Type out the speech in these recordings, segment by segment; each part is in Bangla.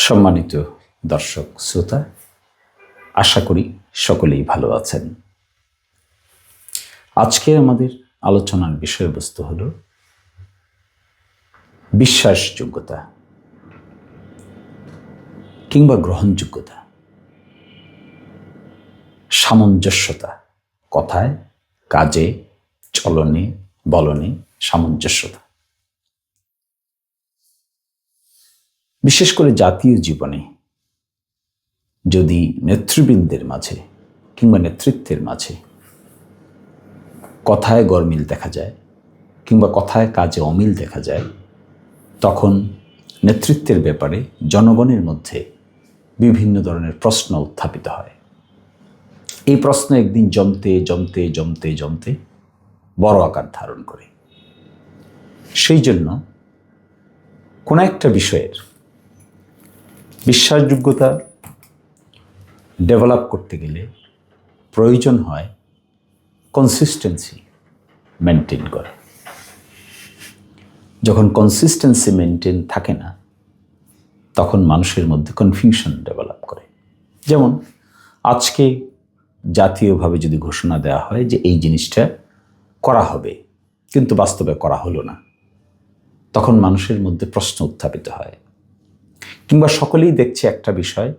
সম্মানিত দর্শক শ্রোতা, আশা করি সকলেই ভালো আছেন। আজকে আমাদের আলোচনার বিষয়বস্তু হল বিশ্বাসযোগ্যতা কিংবা গ্রহণযোগ্যতা, সামঞ্জস্যতা, কথায়, কাজে, চলনে, বলনে সামঞ্জস্যতা। বিশেষ করে জাতীয় জীবনে যদি নেতৃবৃন্দের মাঝে কিংবা নেতৃত্বের মাঝে কথায় গরমিল দেখা যায় কিংবা কথায় কাজে অমিল দেখা যায়, তখন নেতৃত্বের ব্যাপারে জনগণের মধ্যে বিভিন্ন ধরনের প্রশ্ন উত্থাপিত হয়। এই প্রশ্ন একদিন জমতে জমতে জমতে জমতে বড় আকার ধারণ করে। সেই জন্য কোনো একটা বিষয়ের বিশ্বাসযোগ্যতা ডেভেলপ করতে গেলে প্রয়োজন হয় কনসিস্টেন্সি মেনটেন করা। যখন কনসিস্টেন্সি মেনটেন থাকে না, তখন মানুষের মধ্যে কনফিউশন ডেভেলপ করে। যেমন আজকে জাতীয়ভাবে যদি ঘোষণা দেওয়া হয় যে এই জিনিসটা করা হবে, কিন্তু বাস্তবে করা হলো না, তখন মানুষের মধ্যে প্রশ্ন উত্থাপিত হয়। কিংবা সকলেই দেখছে একটা বিষয়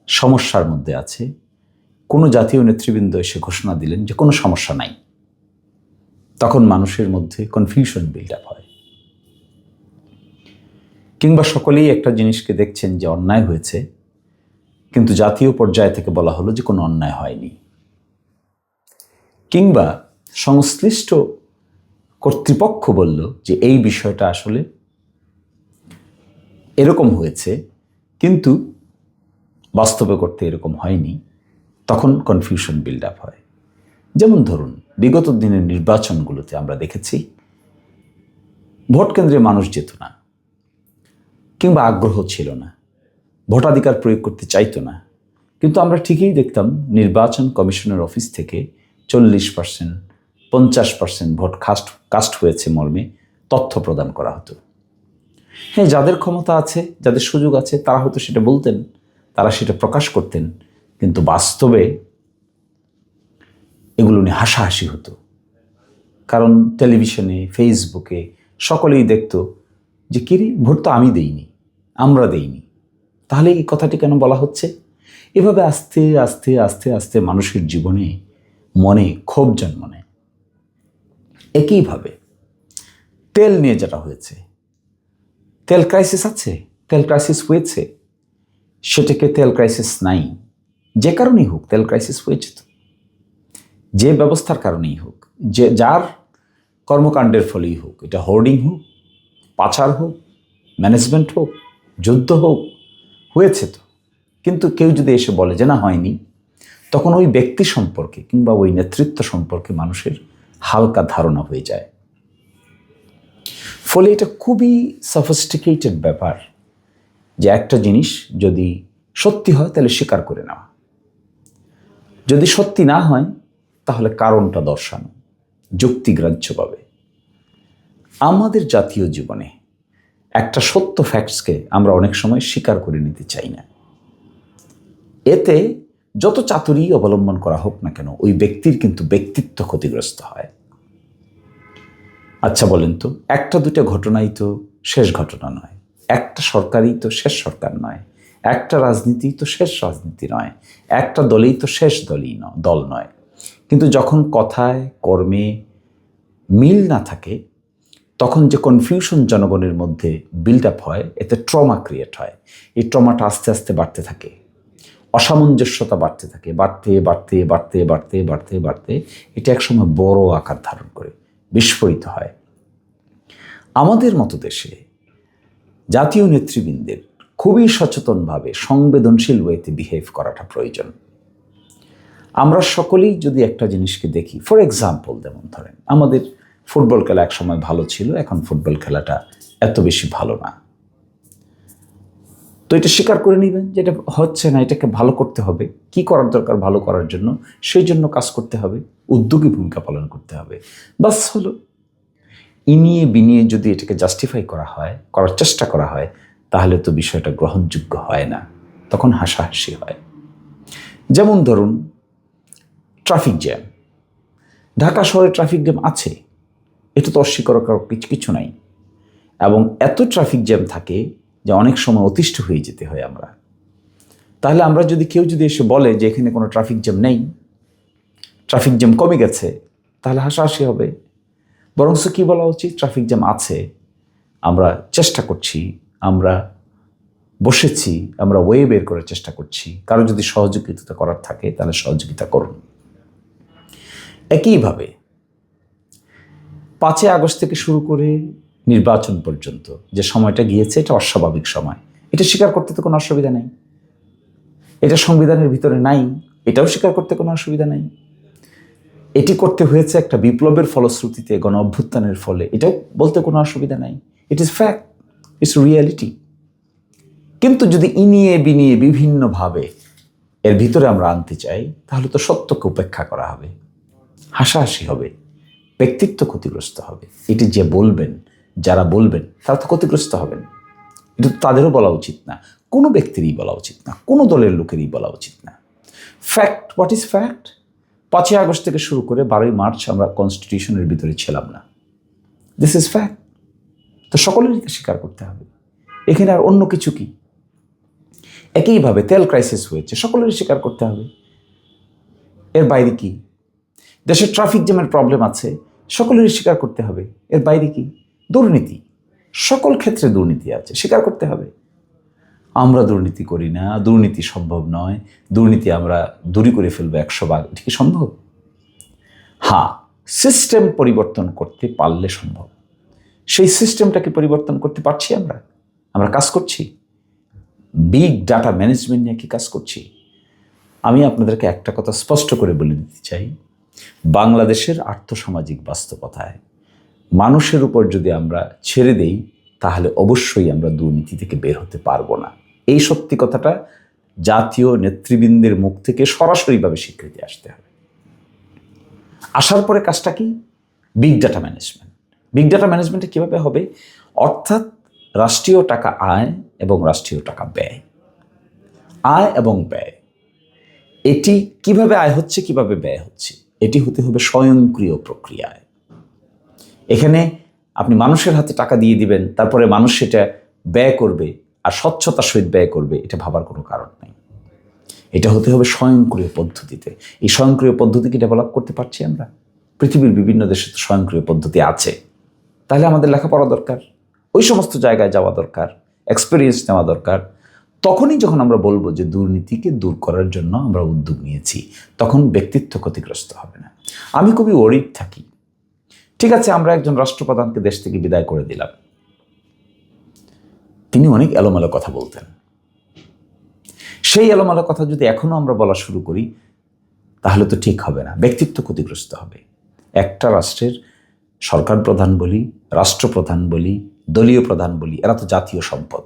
সমস্যার মধ্যে আছে, কোনো জাতীয় নেতৃবৃন্দ এসে ঘোষণা দিলেন যে কোনো সমস্যা নাই, তখন মানুষের মধ্যে কনফিউশন বিল্ড আপ হয়। কিংবা সকলেই একটা জিনিসকে দেখছেন যে অন্যায় হয়েছে, কিন্তু জাতীয় পর্যায় থেকে বলা হলো যে কোনো অন্যায় হয়নি। কিংবা সংশ্লিষ্ট কর্তৃপক্ষ বলল যে এই বিষয়টা আসলে এরকম হয়েছে, কিন্তু বাস্তবে করতে এরকম হয়নি, তখন কনফিউশন বিল্ড আপ হয়। যেমন ধরুন, বিগত দিনের নির্বাচনগুলোতে আমরা দেখেছি ভোট কেন্দ্রে মানুষ যেত না, কিংবা আগ্রহ ছিল না, ভোটাধিকার প্রয়োগ করতে চাইতো না, কিন্তু আমরা ঠিকই দেখতাম নির্বাচন কমিশনের অফিস থেকে 40%, 50% ভোট কাস্ট হয়েছে মর্মে তথ্য প্রদান করা হতো। হ্যাঁ, যাদের ক্ষমতা আছে, যাদের সুযোগ আছে, তারা হয়তো সেটা বলতেন, তারা সেটা প্রকাশ করতেন, কিন্তু বাস্তবে এগুলো নিয়ে হাসাহাসি হতো। কারণ টেলিভিশনে, ফেসবুকে সকলেই দেখতো যে কিরে, ভোট তো আমি দেইনি, আমরা দেইনি, তাহলে এই কথাটি কেন বলা হচ্ছে? এভাবে আস্তে আস্তে আস্তে আস্তে মানুষের জীবনে মনে ক্ষোভ জন্ম নেয়। একইভাবে তেল নিয়ে যেটা হয়েছে, তেল ক্রাইসিস আছে, তেল ক্রাইসিস হয়েছে, সেটাকে তেল ক্রাইসিস নাই, যে কারণেই হোক তেল ক্রাইসিস হয়েছে, তো যে ব্যবস্থার কারণেই হোক, যে যার কর্মকাণ্ডের ফলেই হোক, এটা হোর্ডিং হোক, পাচার হোক, ম্যানেজমেন্ট হোক, যুদ্ধ হোক, হয়েছে তো। কিন্তু কেউ যদি এসে বলে যে না হয়নি, তখন ওই ব্যক্তি সম্পর্কে কিংবা ওই নেতৃত্ব সম্পর্কে মানুষের হালকা ধারণা হয়ে যায়। ফলে এটা খুবই সফিস্টিকেটেড ব্যাপার যে একটা জিনিস যদি সত্যি হয় তাহলে স্বীকার করে নেওয়া, যদি সত্যি না হয় তাহলে কারণটা দর্শানো যুক্তিগ্রাহ্যভাবে। আমাদের জাতীয় জীবনে একটা সত্য ফ্যাক্টসকে আমরা অনেক সময় স্বীকার করে নিতে চাই না। এতে যত চাতুরী অবলম্বন করা হোক না কেন, ওই ব্যক্তির কিন্তু ব্যক্তিত্ব ক্ষতিগ্রস্ত হয়। আচ্ছা বলেন তো, একটা দুটা ঘটনাই তো শেষ ঘটনা নয়, একটা সরকারই তো শেষ সরকার নয়, একটা রাজনীতি তো শেষ রাজনীতি নয়, একটা দলেই তো শেষ দল নয়। কিন্তু যখন কথায় কর্মে মিল না থাকে, তখন যে কনফিউশন জনগণের মধ্যে বিল্ড আপ হয়, এতে ট্রমা ক্রিয়েট হয়। এই ট্রমাটা আস্তে আস্তে বাড়তে থাকে, অসামঞ্জস্যতা বাড়তে থাকে, বাড়তে বাড়তে বাড়তে বাড়তে বাড়তে বাড়তে এটা একসময় বড় আকার ধারণ করে বিস্ফোরিত হয়। আমাদের মতো দেশে জাতীয় নেতৃবৃন্দের খুবই সচেতনভাবে সংবেদনশীল ওয়েতে বিহেভ করাটা প্রয়োজন। আমরা সকলেই যদি একটা জিনিসকে দেখি, ফর এক্সাম্পল যেমন ধরেন আমাদের ফুটবল খেলা এক সময় ভালো ছিল, এখন ফুটবল খেলাটা এত বেশি ভালো না, তো এটা স্বীকার করে নেবেন যে এটা হচ্ছে না, এটাকে ভালো করতে হবে। কি করার দরকার ভালো করার জন্য, সেই জন্য কাজ করতে হবে, উদ্যোগী ভূমিকা পালন করতে হবে, বাস হলো। ইনিয়ে বিনিয়ে যদি এটাকে জাস্টিফাই করা হয়, করার চেষ্টা করা হয়, তাহলে তো বিষয়টা গ্রহণযোগ্য হয় না, তখন হাসাহাসি হয়। যেমন ধরুন ট্রাফিক জ্যাম। ঢাকা শহরে ট্রাফিক জ্যাম আছে, এটা তো অস্বীকার করার কিছু নাই। এবং এত ট্রাফিক জ্যাম থাকে যে অনেক সময় অতিষ্ঠ হয়ে যেতে হয় আমরা। তাহলে আমরা যদি কেউ যদি এসে বলে যে এখানে কোনো ট্রাফিক জ্যাম নেই, ট্রাফিক জ্যাম কমে গেছে, তাহলে হাসাহাসি হবে। বরঞ্চ কী বলা উচিত, ট্রাফিক জ্যাম আছে, আমরা চেষ্টা করছি, আমরা বসেছি, আমরা ওয়ে বের করার চেষ্টা করছি, কারো যদি সহযোগিতা করার থাকে তাহলে সহযোগিতা করুন। একইভাবে 5ই আগস্ট থেকে শুরু করে নির্বাচন পর্যন্ত যে সময়টা গিয়েছে, এটা অস্বাভাবিক সময়, এটা স্বীকার করতে তো কোনো অসুবিধা নেই। এটা সংবিধানের ভিতরে নাই, এটাও স্বীকার করতে কোনো অসুবিধা নেই। এটি করতে হয়েছে একটা বিপ্লবের ফলশ্রুতিতে, গণ অভ্যুত্থানের ফলে, এটাও বলতে কোনো অসুবিধা নাই। It is fact, it's reality. কিন্তু যদি ইনিয়ে বিনিয়ে বিভিন্নভাবে এর ভিতরে আমরা আনতে চাই, তাহলে তো সত্যকে উপেক্ষা করা হবে, হাসাহাসি হবে, ব্যক্তিত্ব ক্ষতিগ্রস্ত হবে। এটি যে বলবেন, যারা বলবেন তারা তো ক্ষতিগ্রস্ত হবেন। এটা তো তাদেরও বলা উচিত না, কোনো ব্যক্তিরই বলা উচিত না, কোনো দলের লোকেরই বলা উচিত না। Fact, what is fact? 5ই আগস্ট থেকে শুরু করে 12ই মার্চ আমরা কনস্টিটিউশনের ভিতরে ছিলাম না, দিস ইজ ফ্যাক্ট। তো সকলেরই স্বীকার করতে হবে, এখানে আর অন্য কিছু কি? একইভাবে তেল ক্রাইসিস হয়েছে, সকলেরই স্বীকার করতে হবে, এর বাইরে কি? দেশের ট্রাফিক জ্যামের প্রবলেম আছে, সকলেরই স্বীকার করতে হবে, এর বাইরে কি? দুর্নীতি, সকল ক্ষেত্রে দুর্নীতি আছে, স্বীকার করতে হবে। আমরা দুর্নীতি করি না, দুর্নীতি সম্ভব নয়, দুর্নীতি আমরা দূরী করে ফেলবো 100 ভাগ, এটা কি সম্ভব? হ্যাঁ, সিস্টেম পরিবর্তন করতে পারলে সম্ভব। সেই সিস্টেমটাকে পরিবর্তন করতে পারছি আমরা? আমরা কাজ করছি, বিগ ডাটা ম্যানেজমেন্ট নিয়ে কি কাজ করছি? আমি আপনাদেরকে একটা কথা স্পষ্ট করে বলে দিতে চাই, বাংলাদেশের আর্থসামাজিক বাস্তবতায় মানুষের উপর যদি আমরা ছেড়ে দেই, তাহলে অবশ্যই আমরা দুর্নীতি থেকে বের হতে পারবো না। এই সত্যি কথাটা জাতীয় নেতৃবৃন্দের মুখ থেকে সরাসরিভাবে স্বীকৃতি আসতে হবে। আসার পরে কাজটা কি? Big data management. Big data ম্যানেজমেন্টে কীভাবে হবে? অর্থাৎ রাষ্ট্রীয় টাকা আয় এবং রাষ্ট্রীয় টাকা ব্যয়, আয় এবং ব্যয়, এটি কিভাবে আয় হচ্ছে, কিভাবে ব্যয় হচ্ছে, এটি হতে হবে স্বয়ংক্রিয় প্রক্রিয়ায়। এখানে আপনি মানুষের হাতে টাকা দিয়ে দিবেন, তারপরে মানুষ সেটা ব্যয় করবে আর স্বচ্ছতার সহিত ব্যয় করবে, এটা ভাবার কোনো কারণ নেই। এটা হতে হবে স্বয়ংক্রিয় পদ্ধতিতে। এই স্বয়ংক্রিয় পদ্ধতিকে ডেভেলপ করতে পারছি আমরা? পৃথিবীর বিভিন্ন দেশে তো স্বয়ংক্রিয় পদ্ধতি আছে। তাহলে আমাদের লেখাপড়া দরকার, ওই সমস্ত জায়গায় যাওয়া দরকার, এক্সপিরিয়েন্স নেওয়া দরকার। তখনই যখন আমরা বলবো যে দুর্নীতিকে দূর করার জন্য আমরা উদ্যোগ নিয়েছি, তখন ব্যক্তিত্ব ক্ষতিগ্রস্ত হবে না। আমি খুবই ওয়ারিড থাকি, ঠিক আছে আমরা একজন রাষ্ট্রপ্রধানকে দেশ থেকে বিদায় করে দিলাম, তিনি অনেক এলোমেলো কথা বলতেন। সেই এলোমেলো কথা যদি এখনো আমরা বলা শুরু করি, তাহলে তো ঠিক হবে না, ব্যক্তিত্ব ক্ষতিগ্রস্ত হবে। একটা রাষ্ট্রের সরকার প্রধান বলি, রাষ্ট্রপ্রধান বলি, দলীয় প্রধান বলি, এরা তো জাতীয় সম্পদ,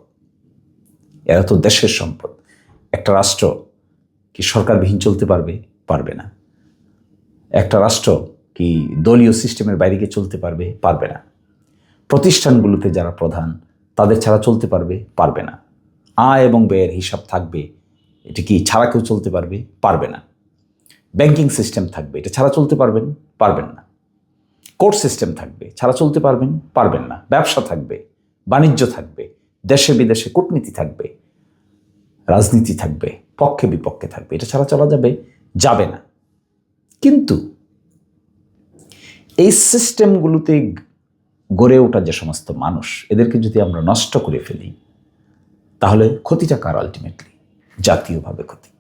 এরা তো দেশের সম্পদ। একটা রাষ্ট্র কি সরকারবিহীন চলতে পারবে? পারবে না। একটা রাষ্ট্র কি দলীয় সিস্টেমের বাইরে গিয়ে চলতে পারবে? পারবে না। প্রতিষ্ঠানগুলোতে যারা প্রধান, তাদের ছাড়া চলতে পারবে? পারবে না। আয় এবং ব্যয়ের হিসাব থাকবে, এটা কি ছাড়া কেউ চলতে পারবে? পারবে না। ব্যাংকিং সিস্টেম থাকবে, এটা ছাড়া চলতে পারবেন? পারবেন না। কোর্ট সিস্টেম থাকবে, ছাড়া চলতে পারবেন? পারবেন না। ব্যবসা থাকবে, বাণিজ্য থাকবে, দেশে বিদেশে কূটনীতি থাকবে, রাজনীতি থাকবে, পক্ষে বিপক্ষে থাকবে, এটা ছাড়া চলা যাবে? যাবে না। কিন্তু এই সিস্টেমগুলোতে গড়ে ওঠা যে সমস্ত মানুষ, এদেরকে যদি আমরা নষ্ট করে ফেলি, তাহলে ক্ষতিটা কার? আলটিমেটলি জাতীয়ভাবে ক্ষতি।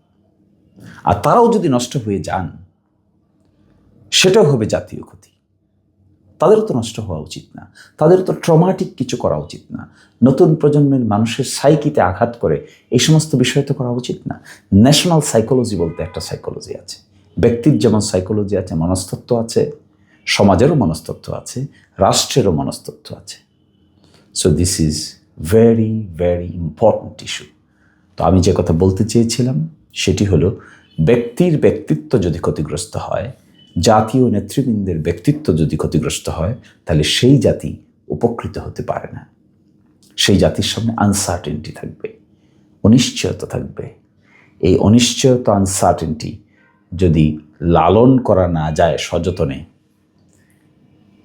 আর তারাও যদি নষ্ট হয়ে যান, সেটাও হবে জাতীয় ক্ষতি। তাদেরও তো নষ্ট হওয়া উচিত না, তাদের তো ট্রমাটিক কিছু করা উচিত না, নতুন প্রজন্মের মানুষের সাইকিতে আঘাত করে এই সমস্ত বিষয় তো করা উচিত না। ন্যাশনাল সাইকোলজি বলতে একটা সাইকোলজি আছে, ব্যক্তির যেমন সাইকোলজি আছে, মনস্তত্ত্ব আছে, সমাজেরও মনস্তত্ত্ব আছে, রাষ্ট্রেরও মনস্তত্ত্ব আছে। So this is very very important issue. তো আমি যে কথা বলতে চেয়েছিলাম সেটি হলো, ব্যক্তির ব্যক্তিত্ব যদি ক্ষতিগ্রস্ত হয়, জাতীয় নেতৃবৃন্দের ব্যক্তিত্ব যদি ক্ষতিগ্রস্ত হয়, তাহলে সেই জাতি উপকৃত হতে পারে না। সেই জাতির সামনে আনসার্টেনটি থাকবে, অনিশ্চয়তা থাকবে। এই অনিশ্চয়তা, আনসার্টেনটি যদি লালন করা না যায় সযতনে,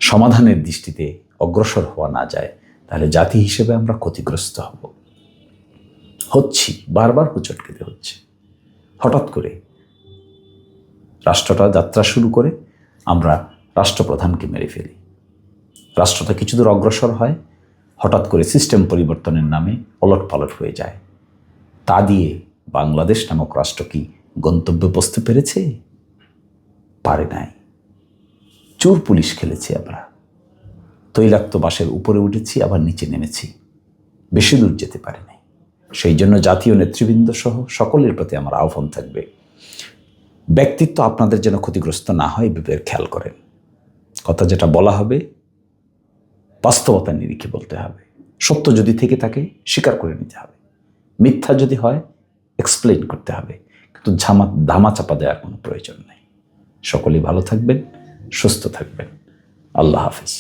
সমাধানের দৃষ্টিতে অগ্রসর হওয়া না যায়, তাহলে জাতি হিসেবে আমরা ক্ষতিগ্রস্ত হচ্ছি, বারবার হোঁচট খেতে হচ্ছে। হঠাৎ করে রাষ্ট্রটা যাত্রা শুরু করে আমরা রাষ্ট্রপ্রধানকে মেরে ফেলি, রাষ্ট্রটা কিছু দূর অগ্রসর হয়, হঠাৎ করে সিস্টেম পরিবর্তনের নামে ওলটপালট হয়ে যায়। তা দিয়ে বাংলাদেশ নামক রাষ্ট্র কি গন্তব্যে পৌঁছতে পেরেছে? পারে নাই। চোর পুলিশ খেলেছি আমরা, তৈলাক্ত বাসের উপরে উঠেছি, আবার নিচে নেমেছি, বেশি দূর যেতে পারি নাই। সেই জন্য জাতীয় নেতৃবৃন্দ সহ সকলের প্রতি আমার আহ্বান থাকবে, ব্যক্তিত্ব আপনাদের যেন ক্ষতিগ্রস্ত না হয় বিবেক খেয়াল করেন। কথা যেটা বলা হবে বাস্তবতার নিরিখে বলতে হবে। সত্য যদি থেকে থাকে স্বীকার করে নিতে হবে, মিথ্যা যদি হয় এক্সপ্লেইন করতে হবে, কিন্তু ধামা চাপা দেওয়ার কোনো প্রয়োজন নেই। সকলেই ভালো থাকবেন, সুস্থ থাকবেন। আল্লাহ হাফিজ।